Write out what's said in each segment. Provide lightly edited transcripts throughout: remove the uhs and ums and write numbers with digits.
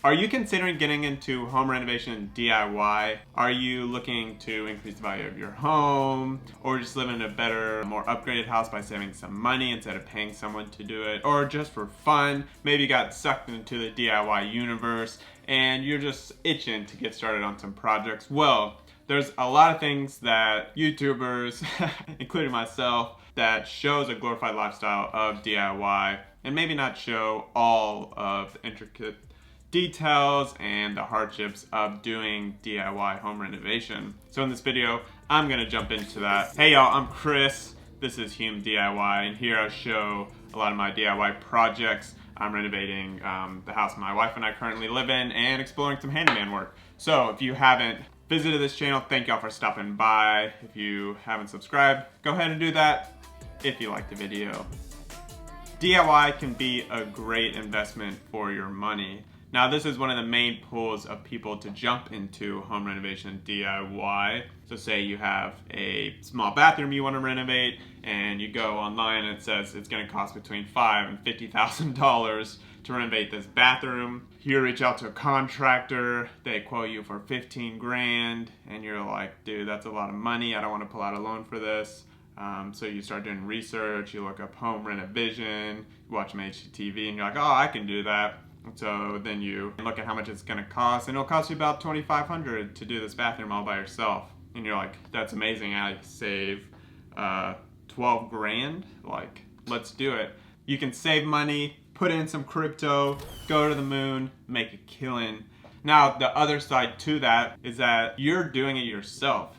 Are you considering getting into home renovation and DIY? Are you looking to increase the value of your home? Or just live in a better, more upgraded house by saving some money instead of paying someone to do it? Or just for fun, maybe you got sucked into the DIY universe and you're just itching to get started on some projects? Well, there's a lot of things that YouTubers, including myself, that shows a glorified lifestyle of DIY and maybe not show all of the intricate details and the hardships of doing DIY home renovation. So in this video, I'm gonna jump into that. Hey y'all, I'm Chris. This is Home DIY, and here I show a lot of my DIY projects. I'm renovating the house my wife and I currently live in and exploring some handyman work. So if you haven't visited this channel, thank y'all for stopping by. If you haven't subscribed, go ahead and do that if you like the video. DIY can be a great investment for your money. Now, this is one of the main pulls of people to jump into home renovation DIY. So say you have a small bathroom you want to renovate and you go online and it says it's going to cost between $5,000 and $50,000 to renovate this bathroom. You reach out to a contractor, they quote you for 15 grand and you're like, dude, that's a lot of money. I don't want to pull out a loan for this. So you start doing research, you look up Home Renovation, you watch some HGTV and you're like, oh, I can do that. So then you look at how much it's gonna cost, and it'll cost you about $2,500 to do this bathroom all by yourself. And you're like, that's amazing, I save 12 grand, like, let's do it. You can save money, put in some crypto, go to the moon, make a killing. Now, the other side to that is that you're doing it yourself.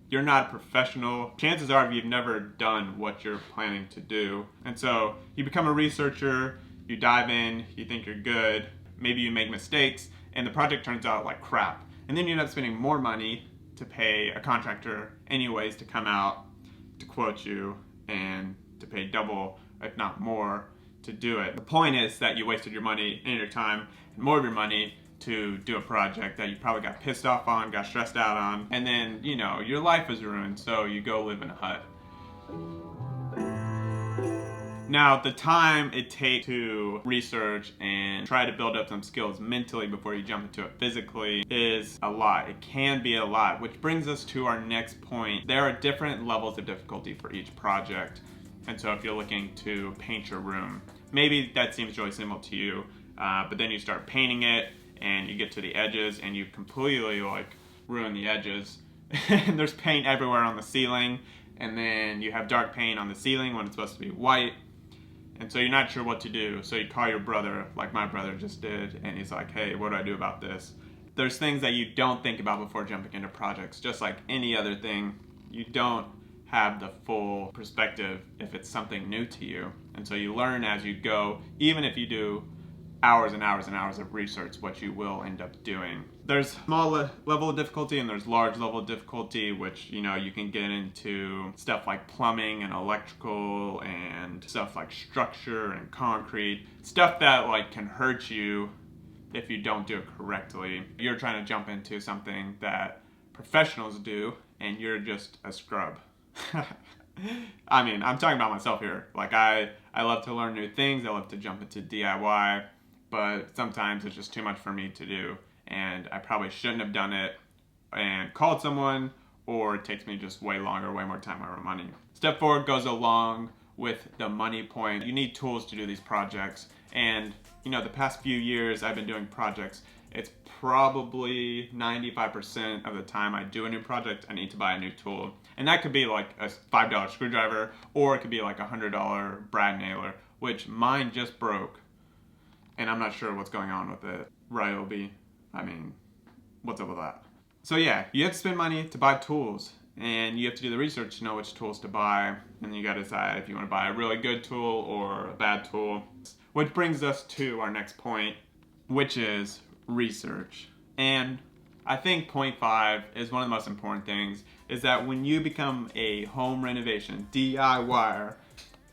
You're not a professional. Chances are you've never done what you're planning to do. And so you become a researcher, you dive in, you think you're good, maybe you make mistakes, and the project turns out like crap. And then you end up spending more money to pay a contractor anyways to come out, to quote you, and to pay double, if not more, to do it. The point is that you wasted your money and your time, and more of your money, to do a project that you probably got pissed off on, got stressed out on, and then, you know, your life is ruined, so you go live in a hut. Now, the time it takes to research and try to build up some skills mentally before you jump into it physically is a lot. It can be a lot, which brings us to our next point. There are different levels of difficulty for each project. And so if you're looking to paint your room, maybe that seems really simple to you, but then you start painting it and you get to the edges and you completely like ruin the edges. And there's paint everywhere on the ceiling, and then you have dark paint on the ceiling when it's supposed to be white. And so you're not sure what to do, so you call your brother, like my brother just did, and he's like, hey, what do I do about this? There's things that you don't think about before jumping into projects. Just like any other thing, you don't have the full perspective if it's something new to you. And so you learn as you go, even if you do hours and hours and hours of research, what you will end up doing. There's small level of difficulty and there's large level of difficulty, which, you know, you can get into stuff like plumbing and electrical and stuff like structure and concrete, stuff that like can hurt you if you don't do it correctly. You're trying to jump into something that professionals do and you're just a scrub. I mean, I'm talking about myself here. Like I love to learn new things. I love to jump into DIY. But sometimes it's just too much for me to do, and I probably shouldn't have done it and called someone, or it takes me just way longer, way more time, way more money. Step 4 goes along with the money point. You need tools to do these projects, and you know, the past few years I've been doing projects. It's probably 95% of the time I do a new project, I need to buy a new tool. And that could be like a $5 screwdriver, or it could be like a $100 brad nailer, which mine just broke. And I'm not sure what's going on with it. Ryobi, I mean, what's up with that? So yeah, you have to spend money to buy tools, and you have to do the research to know which tools to buy, and then you gotta decide if you wanna buy a really good tool or a bad tool. Which brings us to our next point, which is research. And I think point 5 is one of the most important things, is that when you become a home renovation DIYer,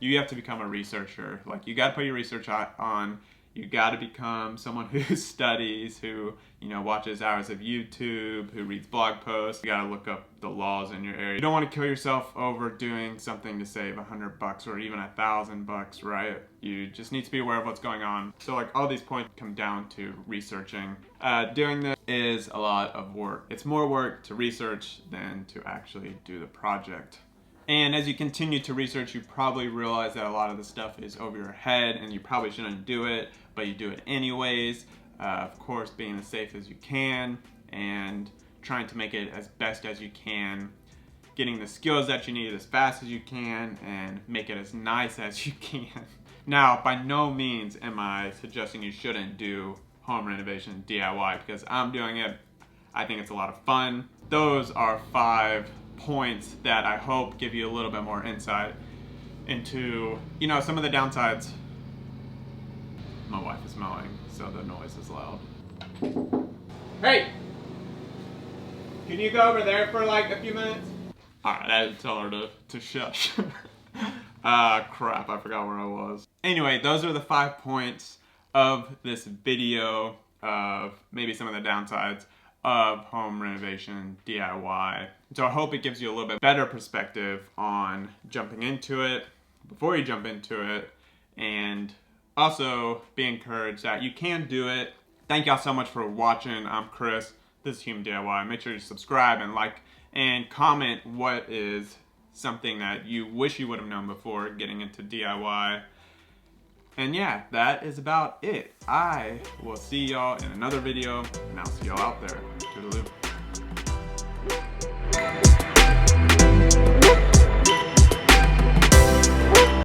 you have to become a researcher. Like, you gotta put your research on. You got to become someone who studies, who, watches hours of YouTube, who reads blog posts. You got to look up the laws in your area. You don't want to kill yourself over doing something to save $100 or even $1,000, right? You just need to be aware of what's going on. So like all these points come down to researching. Doing this is a lot of work. It's more work to research than to actually do the project. And as you continue to research, you probably realize that a lot of the stuff is over your head and you probably shouldn't do it, but you do it anyways. Of course, being as safe as you can and trying to make it as best as you can, getting the skills that you need as fast as you can, and make it as nice as you can. Now, by no means am I suggesting you shouldn't do home renovation DIY, because I'm doing it. I think it's a lot of fun. Those are 5 points that I hope give you a little bit more insight into, some of the downsides. My wife is mowing, so the noise is loud. Hey! Can you go over there for like a few minutes? Alright, I had to tell her to shush. Crap, I forgot where I was. Anyway, those are the 5 points of this video of maybe some of the downsides of home renovation DIY. So I hope it gives you a little bit better perspective on jumping into it before you jump into it, and also be encouraged that you can do it. Thank y'all so much for watching. I'm Chris. This is Human DIY. Make sure you subscribe and like and comment what is something that you wish you would have known before getting into DIY. And yeah, that is about it. I will see y'all in another video, and I'll see y'all out there. Toodaloo.